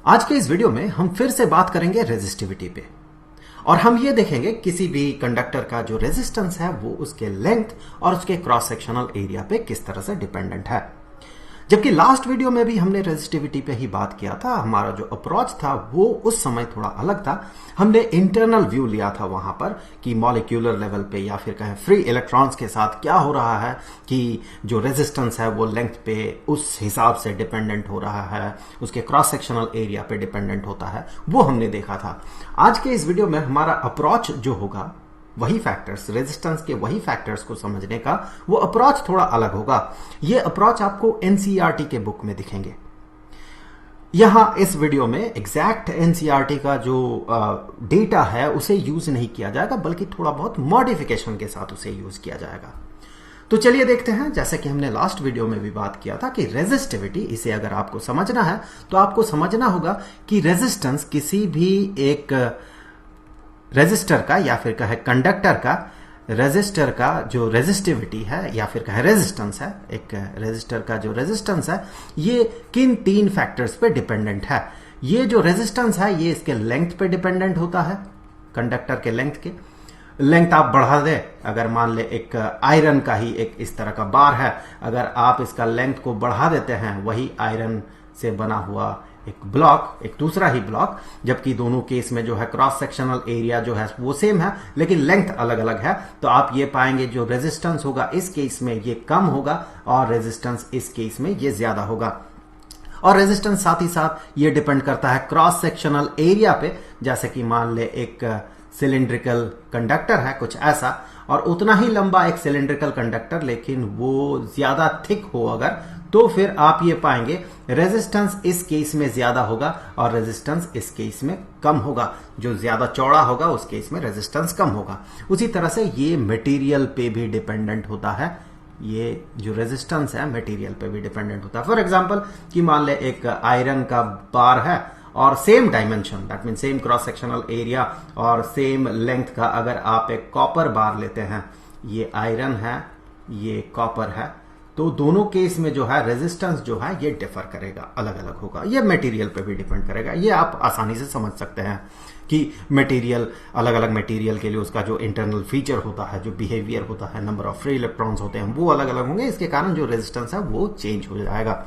आज के इस वीडियो में हम फिर से बात करेंगे रेजिस्टिविटी पे और हम ये देखेंगे किसी भी कंडक्टर का जो रेजिस्टेंस है वो उसके लेंथ और उसके क्रॉस सेक्शनल एरिया पे किस तरह से डिपेंडेंट है। जबकि लास्ट वीडियो में भी हमने रेजिस्टिविटी पे ही बात किया था। हमारा जो अप्रोच था वो उस समय थोड़ा अलग था। हमने इंटरनल व्यू लिया था वहां पर कि मॉलिक्यूलर लेवल पे या फिर कहें फ्री इलेक्ट्रॉन्स के साथ क्या हो रहा है कि जो रेजिस्टेंस है वो लेंथ पे उस हिसाब से डिपेंडेंट हो रहा है, उसके क्रॉस सेक्शनल एरिया पे डिपेंडेंट होता है, वो हमने देखा था। आज के इस वीडियो में हमारा अप्रोच जो होगा वही फैक्टर्स, रेजिस्टेंस के वही फैक्टर्स को समझने का वो अप्रोच थोड़ा अलग होगा। ये अप्रोच आपको एनसीईआरटी के बुक में दिखेंगे। यहां इस वीडियो में एग्जैक्ट एनसीईआरटी का जो डेटा है उसे यूज नहीं किया जाएगा, बल्कि थोड़ा बहुत मॉडिफिकेशन के साथ उसे यूज किया जाएगा। तो चलिए देखते हैं, जैसे कि हमने लास्ट वीडियो में भी बात किया था कि रेजिस्टिविटी, इसे अगर आपको समझना है तो आपको समझना होगा कि रेजिस्टेंस किसी भी एक रेजिस्टर का या फिर कहे कंडक्टर का, रेजिस्टर का जो रेजिस्टिविटी है या फिर कहे रेजिस्टेंस है, एक रेजिस्टर का जो रेजिस्टेंस है ये किन तीन फैक्टर्स पे डिपेंडेंट है। ये जो रेजिस्टेंस है ये इसके लेंथ पे डिपेंडेंट होता है, कंडक्टर के लेंथ आप बढ़ा दे। अगर मान ले एक आयरन का ही एक इस तरह का बार है, अगर आप इसका लेंथ को बढ़ा देते हैं, वही आयरन से बना हुआ एक ब्लॉक, एक दूसरा ही ब्लॉक, जबकि दोनों केस में जो है क्रॉस सेक्शनल एरिया जो है वो सेम है लेकिन लेंथ अलग अलग है, तो आप ये पाएंगे जो रेजिस्टेंस होगा इस केस में ये कम होगा और रेजिस्टेंस इस केस में ये ज्यादा होगा। और रेजिस्टेंस साथ ही साथ ये डिपेंड करता है क्रॉस सेक्शनल एरिया पे। जैसे कि मान ले एक सिलिंड्रिकल कंडक्टर है कुछ ऐसा, और उतना ही लंबा एक सिलिंड्रिकल कंडक्टर लेकिन वो ज्यादा थिक हो अगर, तो फिर आप ये पाएंगे रेजिस्टेंस इस केस में ज्यादा होगा और रेजिस्टेंस इस केस में कम होगा। जो ज्यादा चौड़ा होगा उस केस में रेजिस्टेंस कम होगा। उसी तरह से ये मटेरियल पे भी डिपेंडेंट होता है। ये जो रेजिस्टेंस है मटेरियल पे भी डिपेंडेंट होता है। फॉर एग्जांपल कि मान ले एक आयरन का बार है और same dimension, that mean same cross sectional area और सेम लेंथ का अगर आप एक कॉपर बार लेते हैं, ये आयरन है ये कॉपर है, तो दोनों केस में जो है रेजिस्टेंस जो है ये डिफर करेगा, अलग अलग होगा। ये मटेरियल पे भी डिपेंड करेगा। ये आप आसानी से समझ सकते हैं कि मटेरियल, अलग अलग मटेरियल के लिए उसका जो इंटरनल फीचर होता है, जो बिहेवियर होता है, नंबर ऑफ फ्री इलेक्ट्रॉन्स होते हैं वो अलग अलग होंगे। इसके कारण जो रेजिस्टेंस है वो चेंज हो जाएगा।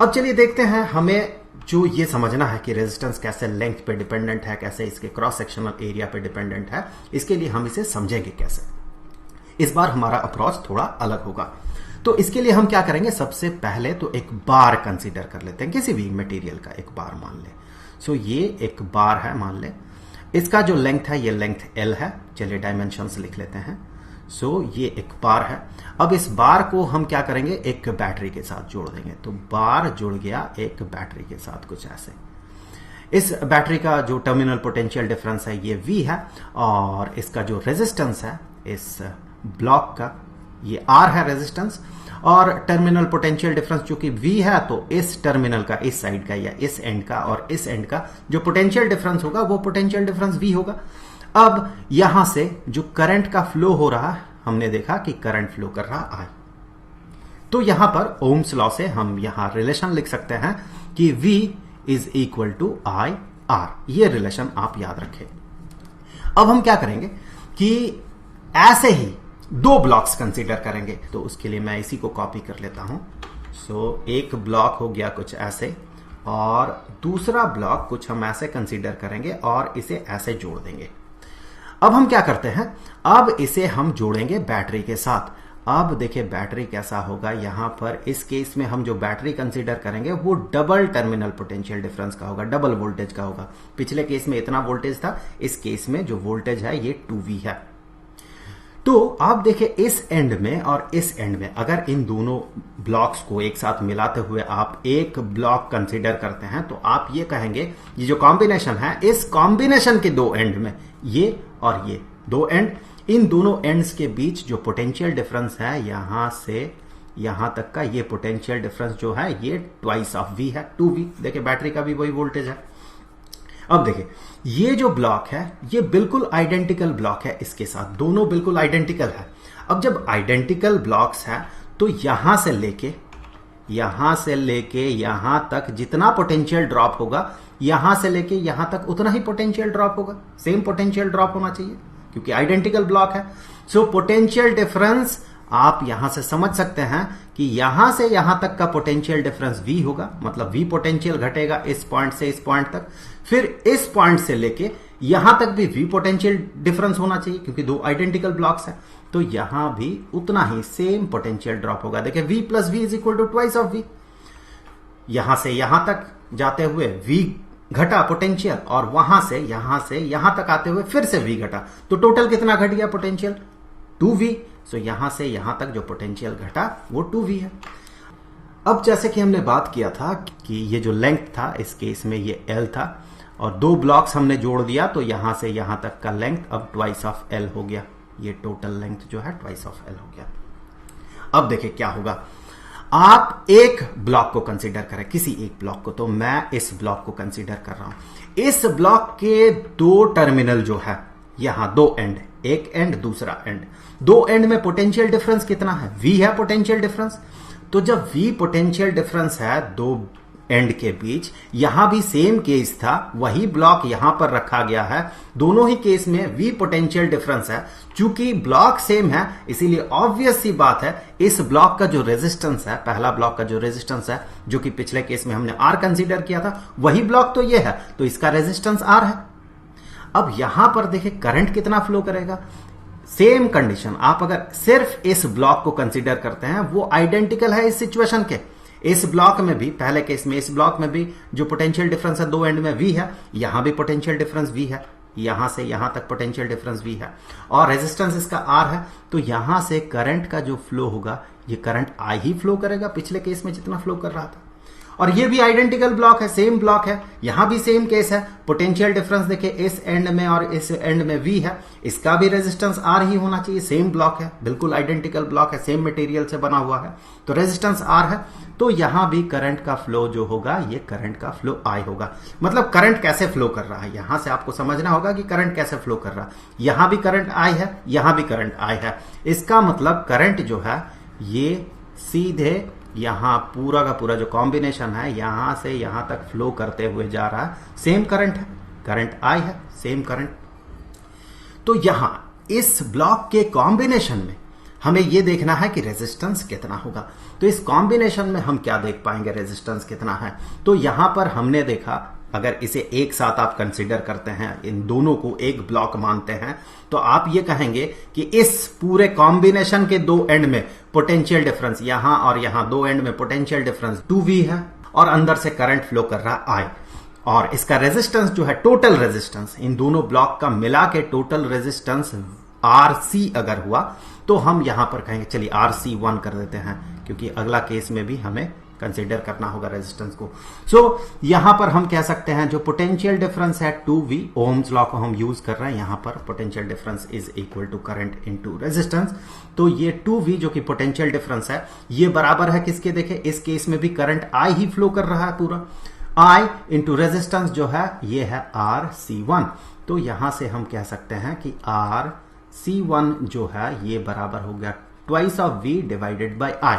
अब चलिए देखते हैं, हमें जो ये समझना है कि रेजिस्टेंस कैसे लेंथ पे डिपेंडेंट है, कैसे इसके क्रॉस सेक्शनल एरिया पे डिपेंडेंट है, इसके लिए हम इसे समझेंगे कैसे। इस बार हमारा अप्रोच थोड़ा अलग होगा। तो इसके लिए हम क्या करेंगे, सबसे पहले तो एक बार कंसीडर कर लेते हैं, किसी भी मटेरियल का एक बार मान ले। सो ये एक बार है मान ले, इसका जो लेंथ है ये लेंथ L है। चलिए डायमेंशंस लिख लेते हैं। सो ये एक बार है। अब इस बार को हम क्या करेंगे, एक बैटरी के साथ जोड़ देंगे। तो बार जुड़ गया एक बैटरी के साथ कुछ ऐसे। इस बैटरी का जो टर्मिनल पोटेंशियल डिफरेंस है ये V है और इसका जो रेजिस्टेंस है इस ब्लॉक का ये R है रेजिस्टेंस, और टर्मिनल पोटेंशियल डिफरेंस चूंकि V है तो इस टर्मिनल का, इस साइड का या इस एंड का और इस एंड का जो पोटेंशियल डिफरेंस होगा वो पोटेंशियल डिफरेंस V होगा। अब यहां से जो करंट का फ्लो हो रहा है, हमने देखा कि करंट फ्लो कर रहा I, तो यहां पर ओम्स लॉ से हम यहां रिलेशन लिख सकते हैं कि V is equal to I R। ये रिलेशन आप याद रखें। अब हम क्या करेंगे कि ऐसे ही दो ब्लॉक्स कंसीडर करेंगे, तो उसके लिए मैं इसी को कॉपी कर लेता हूं। सो एक ब्लॉक हो गया कुछ ऐसे और दूसरा ब्लॉक कुछ हम ऐसे कंसीडर करेंगे और इसे ऐसे जोड़ देंगे। अब हम क्या करते हैं, अब इसे हम जोड़ेंगे बैटरी के साथ। अब देखिए बैटरी कैसा होगा, यहां पर इस केस में हम जो बैटरी कंसीडर करेंगे वो डबल टर्मिनल पोटेंशियल डिफरेंस का होगा, डबल वोल्टेज का होगा। पिछले केस में इतना वोल्टेज था, इस केस में जो वोल्टेज है ये 2V है। तो आप देखिए इस एंड में और इस एंड में अगर इन दोनों ब्लॉक्स को एक साथ मिलाते हुए आप एक ब्लॉक कंसीडर करते हैं तो आप ये कहेंगे ये जो कॉम्बिनेशन है, इस कॉम्बिनेशन के दो एंड में ये और ये दो एंड, इन दोनों एंड्स के बीच जो पोटेंशियल डिफरेंस है यहां से यहां तक का, ये पोटेंशियल डिफरेंस जो है ये ट्वाइस ऑफ V है, 2V। देखिए बैटरी का भी वही वोल्टेज है। अब देखिए ये जो ब्लॉक है ये बिल्कुल आइडेंटिकल ब्लॉक है इसके साथ, दोनों बिल्कुल आइडेंटिकल है। अब जब आइडेंटिकल ब्लॉक्स है तो यहां से लेके यहां से लेके यहां तक जितना पोटेंशियल ड्रॉप होगा, यहां से लेके यहां तक उतना ही पोटेंशियल ड्रॉप होगा, सेम पोटेंशियल ड्रॉप होना चाहिए क्योंकि आइडेंटिकल ब्लॉक है। सो पोटेंशियल डिफरेंस आप यहां से समझ सकते हैं कि यहां से यहां तक का पोटेंशियल डिफरेंस V होगा, मतलब V पोटेंशियल घटेगा इस पॉइंट से इस पॉइंट तक, फिर इस पॉइंट से लेके यहां तक भी V पोटेंशियल डिफरेंस होना चाहिए क्योंकि दो आइडेंटिकल ब्लॉक्स हैं, तो यहां भी उतना ही सेम पोटेंशियल ड्रॉप होगा। देखिए V plus V is equal to twice of V। यहां से यहां तक जाते हुए V घटा पोटेंशियल और वहां से यहां तक आते हुए फिर से V घटा, तो टोटल कितना घट गया पोटेंशियल? 2V। सो यहां से यहां तक जो पोटेंशियल घटा वो 2V है। अब जैसे कि हमने बात किया था कि ये जो लेंथ था इस केस में ये L था और दो ब्लॉक्स हमने जोड़ दिया तो यहां से यहां तक का लेंथ अब ट्वाइस ऑफ L हो गया। ये टोटल लेंथ जो है ट्वाइस ऑफ L हो गया। अब देखिए क्या होगा, आप एक ब्लॉक को कंसीडर करें, किसी एक ब्लॉक को, तो मैं इस ब्लॉक को कंसीडर कर रहा हूं। इस ब्लॉक के दो टर्मिनल जो है, यहां दो एंड, एक एंड दूसरा एंड, दो एंड में पोटेंशियल डिफरेंस कितना है? V है पोटेंशियल डिफरेंस। तो जब V पोटेंशियल डिफरेंस है दो एंड के बीच, यहां भी सेम केस था, वही ब्लॉक यहां पर रखा गया है, दोनों ही केस में V पोटेंशियल डिफरेंस है। चूंकि ब्लॉक सेम है इसीलिए ऑब्वियस सी बात है इस ब्लॉक का जो रेजिस्टेंस है, पहला ब्लॉक का जो रेजिस्टेंस है, जो कि पिछले केस में हमने R कंसीडर किया था, वही ब्लॉक तो ये है, तो इसका रेजिस्टेंस R है। अब यहां पर देखिए करंट कितना फ्लो करेगा, सेम कंडीशन, आप अगर सिर्फ इस ब्लॉक को कंसीडर करते हैं वो आइडेंटिकल है इस सिचुएशन के। इस ब्लॉक में भी, पहले केस में इस ब्लॉक में भी जो पोटेंशियल डिफरेंस है दो एंड में V है, यहां भी पोटेंशियल डिफरेंस V है, यहां से यहां तक पोटेंशियल डिफरेंस V है और रेजिस्टेंस इसका R है। तो यहां से करंट का जो फ्लो होगा ये करंट I ही फ्लो करेगा, पिछले केस में जितना फ्लो कर रहा था। और ये भी आइडेंटिकल ब्लॉक है, सेम ब्लॉक है, यहां भी सेम केस है। पोटेंशियल डिफरेंस देखिए इस एंड में और इस एंड में V है, इसका भी रेजिस्टेंस R ही होना चाहिए, सेम ब्लॉक है, बिल्कुल आइडेंटिकल ब्लॉक है, सेम मटेरियल से बना हुआ है, तो रेजिस्टेंस R है। तो यहां भी करंट का फ्लो जो होगा ये करंट का फ्लो I होगा। मतलब करंट कैसे फ्लो कर रहा है, यहां से आपको समझना होगा कि करंट कैसे फ्लो कर रहा है। यहां भी करंट I है, यहां भी करंट I है, इसका मतलब करंट जो है ये सीधे यहां पूरा का पूरा जो कॉम्बिनेशन है यहां से यहां तक फ्लो करते हुए जा रहा है, सेम करंट है, करंट I है, सेम करंट। तो यहां इस ब्लॉक के कॉम्बिनेशन में हमें यह देखना है कि रेजिस्टेंस कितना होगा। तो इस कॉम्बिनेशन में हम क्या देख पाएंगे, रेजिस्टेंस कितना है। तो यहां पर हमने देखा, अगर इसे एक साथ आप कंसीडर करते हैं, इन दोनों को एक ब्लॉक मानते हैं, तो आप ये कहेंगे कि इस पूरे कॉम्बिनेशन के दो एंड में पोटेंशियल डिफरेंस, यहां और यहां दो एंड में पोटेंशियल डिफरेंस 2V है और अंदर से करंट फ्लो कर रहा I, और इसका रेजिस्टेंस जो है, टोटल रेजिस्टेंस इन दोनों ब्लॉक का मिला के टोटल रेजिस्टेंस RC अगर हुआ तो हम यहां पर कहेंगे, चलिए RC1 कर देते हैं क्योंकि अगला केस में भी हमें कंसीडर करना होगा रेजिस्टेंस को। सो यहां पर हम कह सकते हैं जो पोटेंशियल डिफरेंस है 2V, ओम्स लॉ को हम यूज कर रहे हैं, यहां पर potential difference is equal to current into resistance. तो ये 2V जो कि पोटेंशियल डिफरेंस है ये बराबर है किसके, देखें इस केस में भी करंट I ही फ्लो कर रहा है पूरा, I इंटू रेजिस्टेंस जो है ये है RC1। तो यहां से हम कह सकते हैं कि RC1 जो है ये बराबर हो गया twice of V divided by I।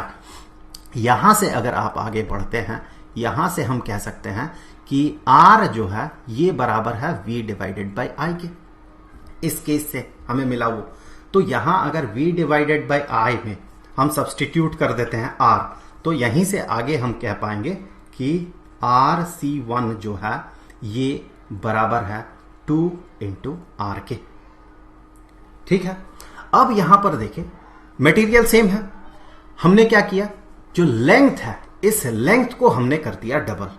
यहां से अगर आप आगे बढ़ते हैं, यहां से हम कह सकते हैं कि R जो है ये बराबर है V डिवाइडेड बाय I के, इस केस से हमें मिला वो। तो यहां अगर V डिवाइडेड बाय I में हम सब्सटीट्यूट कर देते हैं R, तो यहीं से आगे हम कह पाएंगे कि RC1 जो है ये बराबर है 2 इंटू R के। ठीक है, अब यहां पर देखें मटेरियल सेम है, हमने क्या किया, जो लेंथ है इस लेंथ को हमने कर दिया डबल।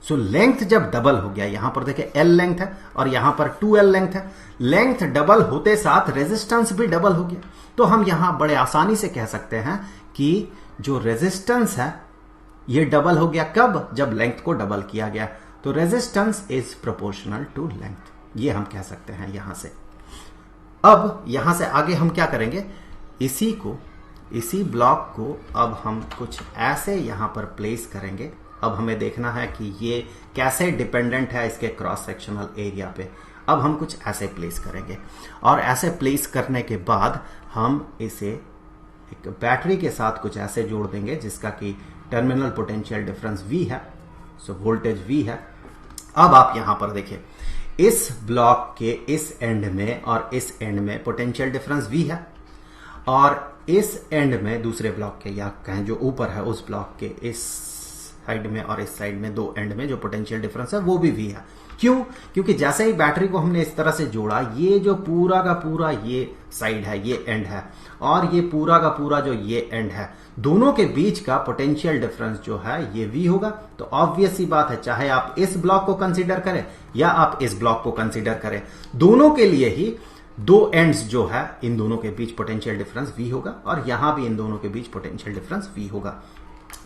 सो लेंथ जब डबल हो गया, यहां पर देखें L लेंथ है और यहां पर 2L लेंथ है, लेंथ डबल होते साथ रेजिस्टेंस भी डबल हो गया। तो हम यहां बड़े आसानी से कह सकते हैं कि जो रेजिस्टेंस है ये डबल हो गया, कब, जब लेंथ को डबल किया गया। तो resistance is proportional to length, ये हम कह सकते हैं यहां से। अब यहां से आगे हम क्या करेंगे, इसी ब्लॉक को अब हम कुछ ऐसे यहां पर प्लेस करेंगे। अब हमें देखना है कि ये कैसे डिपेंडेंट है इसके क्रॉस सेक्शनल एरिया पे। अब हम कुछ ऐसे प्लेस करेंगे और ऐसे प्लेस करने के बाद हम इसे एक बैटरी के साथ कुछ ऐसे जोड़ देंगे जिसका कि टर्मिनल पोटेंशियल डिफरेंस V है, सो वोल्टेज V है। अब आप यहां पर देखिए, इस ब्लॉक के इस एंड में और इस एंड में पोटेंशियल डिफरेंस V है, और इस एंड में दूसरे ब्लॉक के, या कहें जो ऊपर है उस ब्लॉक के इस साइड में और इस साइड में, दो एंड में जो पोटेंशियल डिफरेंस है वो भी V है। क्यों? क्योंकि जैसे ही बैटरी को हमने इस तरह से जोड़ा, ये जो पूरा का पूरा ये साइड है, ये एंड है, और ये पूरा का पूरा जो ये एंड है, दोनों के बीच का पोटेंशियल डिफरेंस जो है ये V होगा। तो ऑब्वियस सी बात है, चाहे आप इस ब्लॉक को कंसीडर करें या आप इस ब्लॉक को कंसीडर करें, दोनों के लिए ही दो एंड्स जो है, इन दोनों के बीच पोटेंशियल डिफरेंस V होगा, और यहां भी इन दोनों के बीच पोटेंशियल डिफरेंस V होगा।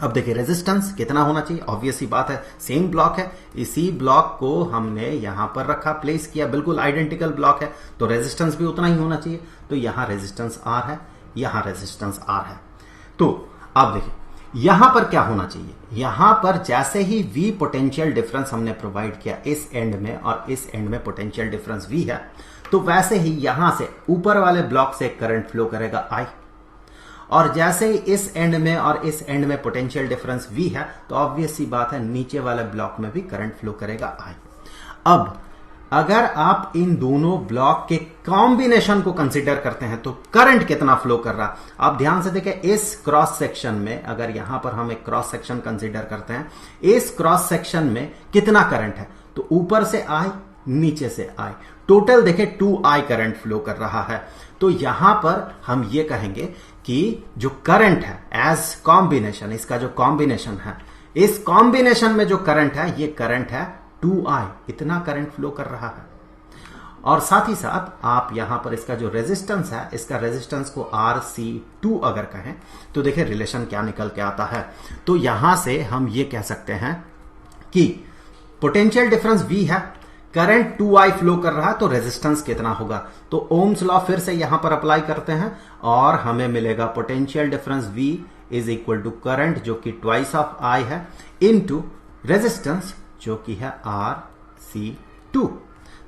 अब देखिए रेजिस्टेंस कितना होना चाहिए, ऑब्वियस सी बात है, सेम ब्लॉक है, इसी ब्लॉक को हमने यहां पर रखा, प्लेस किया, बिल्कुल आइडेंटिकल ब्लॉक है, तो रेजिस्टेंस भी उतना ही होना चाहिए। तो यहां रेजिस्टेंस R है, यहां रेजिस्टेंस R है। तो अब देखिए यहां पर क्या होना चाहिए, यहां पर जैसे ही V पोटेंशियल डिफरेंस हमने प्रोवाइड किया इस एंड में और इस एंड में पोटेंशियल डिफरेंस V है, तो वैसे ही यहां से ऊपर वाले ब्लॉक से करंट फ्लो करेगा I, और जैसे ही इस एंड में और इस एंड में पोटेंशियल डिफरेंस V है, तो ऑब्वियस सी बात है नीचे वाले ब्लॉक में भी करंट फ्लो करेगा I। अब अगर आप इन दोनों ब्लॉक के कॉम्बिनेशन को कंसीडर करते हैं तो करंट कितना फ्लो कर रहा, आप ध्यान से देखें, इस क्रॉस सेक्शन में, अगर यहां पर हम एक क्रॉस सेक्शन कंसीडर करते हैं, इस क्रॉस सेक्शन में कितना करंट है, तो ऊपर से I, नीचे से I, टोटल देखें 2I करंट फ्लो कर रहा है। तो यहां पर हम ये कहेंगे कि जो करंट है एज कॉम्बिनेशन, इसका जो कॉम्बिनेशन है, इस कॉम्बिनेशन में जो करंट है, ये करंट है 2I, इतना करंट फ्लो कर रहा है। और साथ ही साथ आप यहां पर इसका जो रेजिस्टेंस है, इसका रेजिस्टेंस को RC2 अगर कहें, तो देखिए रिलेशन क्या निकल के आता है। तो यहां से हम ये कह सकते हैं कि पोटेंशियल डिफरेंस V है, करंट 2I फ्लो कर रहा है, तो रेजिस्टेंस कितना होगा, तो ओम्स लॉ फिर से यहां पर अप्लाई करते हैं और हमें मिलेगा potential difference V is equal to current जो कि ट्वाइस ऑफ I है, इनटू रेजिस्टेंस जो कि है RC2।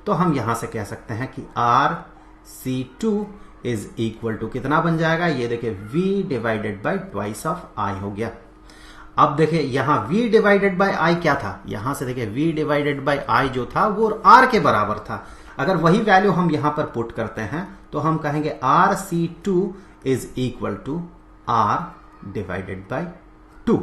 तो हम यहां से कह सकते हैं कि RC2 इज इक्वल टू कितना बन जाएगा, ये देखिए V divided by twice of I हो गया। अब देखिए यहां V डिवाइडेड बाय I क्या था, यहां से देखिए V डिवाइडेड बाय I जो था वो R के बराबर था। अगर वही वैल्यू हम यहां पर पुट करते हैं तो हम कहेंगे RC2 is equal to R divided by 2।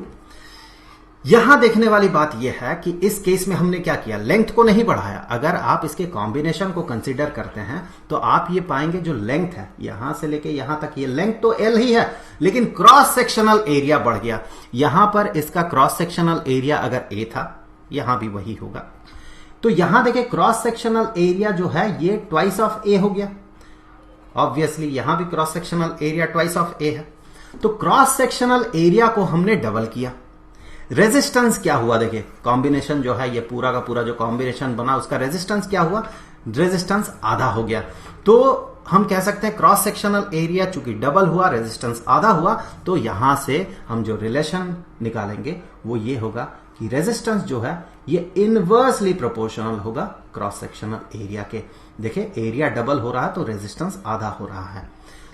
यहां देखने वाली बात यह है कि इस केस में हमने क्या किया, लेंथ को नहीं बढ़ाया। अगर आप इसके कॉम्बिनेशन को कंसीडर करते हैं तो आप ये पाएंगे जो लेंथ है यहां से लेके यहां तक, ये लेंथ तो L ही है, लेकिन क्रॉस सेक्शनल एरिया बढ़ गया। यहां पर इसका क्रॉस सेक्शनल एरिया अगर A था, यहां भी वही होगा। तो यहां देखिए क्रॉस सेक्शनल एरिया जो है ये ट्वाइस ऑफ A हो गया। ऑब्वियसली यहां भी cross sectional area twice of A है। तो क्रॉस सेक्शनल एरिया को हमने डबल किया। रेजिस्टेंस क्या हुआ, देखिए कॉम्बिनेशन जो है, ये पूरा का पूरा जो कॉम्बिनेशन बना, उसका रेजिस्टेंस क्या हुआ, रेजिस्टेंस आधा हो गया। तो हम कह सकते हैं क्रॉस सेक्शनल एरिया चूंकि डबल हुआ, रेजिस्टेंस आधा हुआ, तो यहां से हम जो रिलेशन निकालेंगे वो ये होगा कि रेजिस्टेंस जो है ये इनवर्सली प्रोपोर्शनल होगा क्रॉस सेक्शनल एरिया के। देखिए एरिया डबल हो रहा है तो रेजिस्टेंस आधा हो रहा है।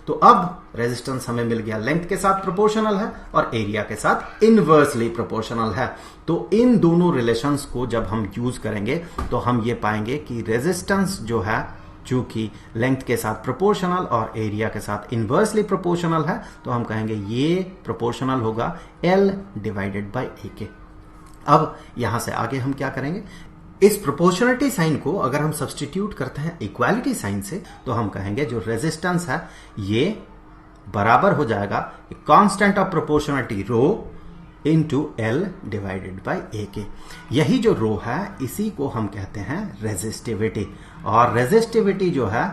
तो अब रेजिस्टेंस हमें मिल गया लेंथ के साथ प्रोपोर्शनल है और एरिया के साथ इनवर्सली प्रोपोर्शनल है। तो इन दोनों रिलेशंस को जब हम यूज करेंगे तो हम ये पाएंगे कि रेजिस्टेंस जो है चूंकि लेंथ के साथ प्रोपोर्शनल और एरिया के साथ इनवर्सली प्रोपोर्शनल है, तो हम कहेंगे ये प्रोपोर्शनल होगा L डिवाइडेड बाय A के। अब यहां से आगे हम क्या करेंगे, इस प्रोपोर्शनलिटी साइन को अगर हम सब्सटीट्यूट करते हैं इक्वालिटी साइन से, तो हम कहेंगे जो रेजिस्टेंस है ये बराबर हो जाएगा constant of proportionality rho into L divided by A के। यही जो रो है इसी को हम कहते हैं रेजिस्टिविटी। और रेजिस्टिविटी जो है,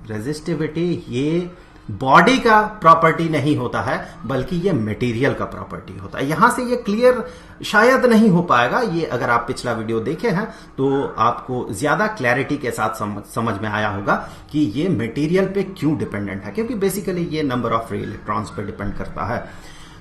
रेजिस्टिविटी ये बॉडी का प्रॉपर्टी नहीं होता है बल्कि ये मटेरियल का प्रॉपर्टी होता है। यहां से ये क्लियर शायद नहीं हो पाएगा, ये अगर आप पिछला वीडियो देखे हैं तो आपको ज्यादा क्लैरिटी के साथ समझ में आया होगा कि ये मटेरियल पे क्यों डिपेंडेंट है, क्योंकि बेसिकली ये नंबर ऑफ फ्री इलेक्ट्रॉन्स पे डिपेंड करता है।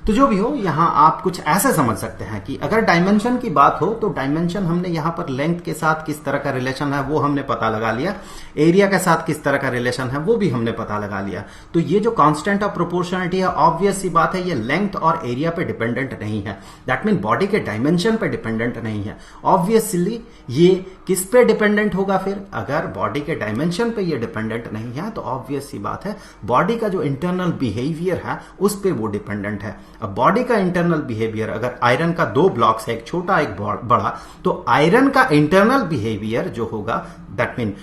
तो जो भी हो, यहां आप कुछ ऐसे समझ सकते हैं कि अगर डायमेंशन की बात हो तो डायमेंशन हमने यहां पर लेंथ के साथ किस तरह का रिलेशन है वो हमने पता लगा लिया, एरिया के साथ किस तरह का रिलेशन है वो भी हमने पता लगा लिया। तो ये जो कांस्टेंट ऑफ प्रोपोर्शनलिटी है, ऑब्वियस सी बात है, ये लेंथ और एरिया पे डिपेंडेंट नहीं है। दैट मीन बॉडी के डायमेंशन पे डिपेंडेंट नहीं है। ऑब्वियसली ये किस पे डिपेंडेंट होगा फिर? अगर बॉडी के डायमेंशन पे ये डिपेंडेंट नहीं है तो ऑब्वियस सी बात है बॉडी का जो इंटरनल बिहेवियर है उस पे वो डिपेंडेंट है। अब बॉडी का इंटरनल बिहेवियर, अगर आयरन का दो ब्लॉक्स है, एक छोटा एक बड़ा, तो आयरन का इंटरनल बिहेवियर जो होगा, दैट मीन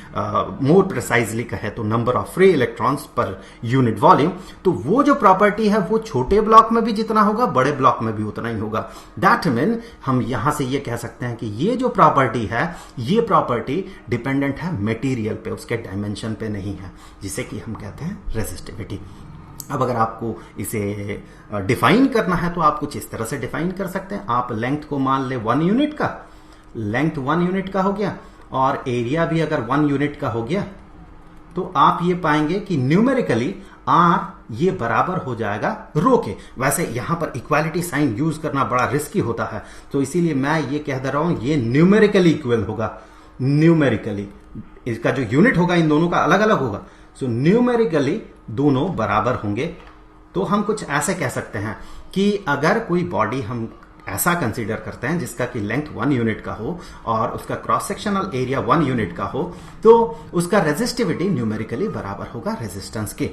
मोर प्रिसाइजली कहे तो number of free electrons per unit volume, तो वो जो प्रॉपर्टी है वो छोटे ब्लॉक में भी जितना होगा बड़े ब्लॉक में भी उतना ही होगा। दैट मीन हम यहां से ये कह सकते हैं कि ये जो प्रॉपर्टी है, ये प्रॉपर्टी डिपेंडेंट है मटेरियल पे, उसके डायमेंशन पे नहीं है, जिसे कि हम कहते हैं रेजिस्टिविटी। अब अगर आपको इसे डिफाइन करना है तो आप कुछ इस तरह से डिफाइन कर सकते हैं। आप लेंथ को मान ले 1 यूनिट का, लेंथ 1 यूनिट का हो गया और एरिया भी अगर 1 यूनिट का हो गया, तो आप ये पाएंगे कि न्यूमेरिकली आर ये बराबर हो जाएगा रो के। वैसे यहां पर इक्वालिटी साइन यूज करना बड़ा रिस्की होता है, तो इसीलिए मैं ये कह दे रहा हूं ये न्यूमेरिकली इक्वल होगा। न्यूमेरिकली इसका जो यूनिट होगा इन दोनों का अलग अलग होगा, सो न्यूमेरिकली दोनों बराबर होंगे। तो हम कुछ ऐसे कह सकते हैं कि अगर कोई बॉडी हम ऐसा कंसीडर करते हैं जिसका कि लेंथ 1 यूनिट का हो और उसका क्रॉस सेक्शनल एरिया 1 यूनिट का हो, तो उसका रेजिस्टिविटी न्यूमेरिकली बराबर होगा रेजिस्टेंस के।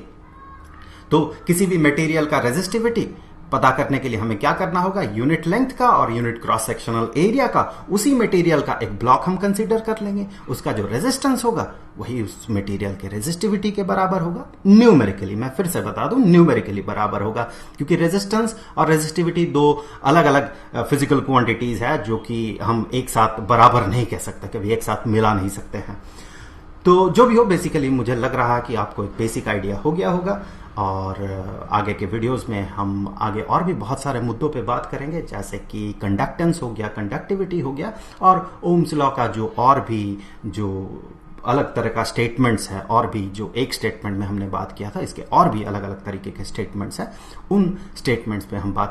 तो किसी भी मटेरियल का रेजिस्टिविटी पता करने के लिए हमें क्या करना होगा? यूनिट लेंथ का और यूनिट क्रॉस सेक्शनल एरिया का उसी मटेरियल का एक ब्लॉक हम कंसीडर कर लेंगे, उसका जो रेजिस्टेंस होगा वही उस मटेरियल के रेजिस्टिविटी के बराबर होगा। न्यूमेरिकली, मैं फिर से बता दूं, न्यूमेरिकली बराबर होगा, क्योंकि रेजिस्टेंस और रेजिस्टिविटी दो अलग अलग फिजिकल क्वांटिटीज है जो कि हम एक साथ बराबर नहीं कह सकते, कभी एक साथ मिला नहीं सकते हैं। तो जो भी हो, बेसिकली मुझे लग रहा है कि आपको एक बेसिक आइडिया हो गया होगा और आगे के वीडियोस में हम आगे और भी बहुत सारे मुद्दों पे बात करेंगे, जैसे कि कंडक्टेंस हो गया, कंडक्टिविटी हो गया, और ओम्स लॉ का जो और भी जो अलग तरह का स्टेटमेंट्स है, और भी जो एक स्टेटमेंट में हमने बात किया था, इसके और भी अलग अलग तरीके के स्टेटमेंट्स हैं, उन स्टेटमेंट्स पे हम बात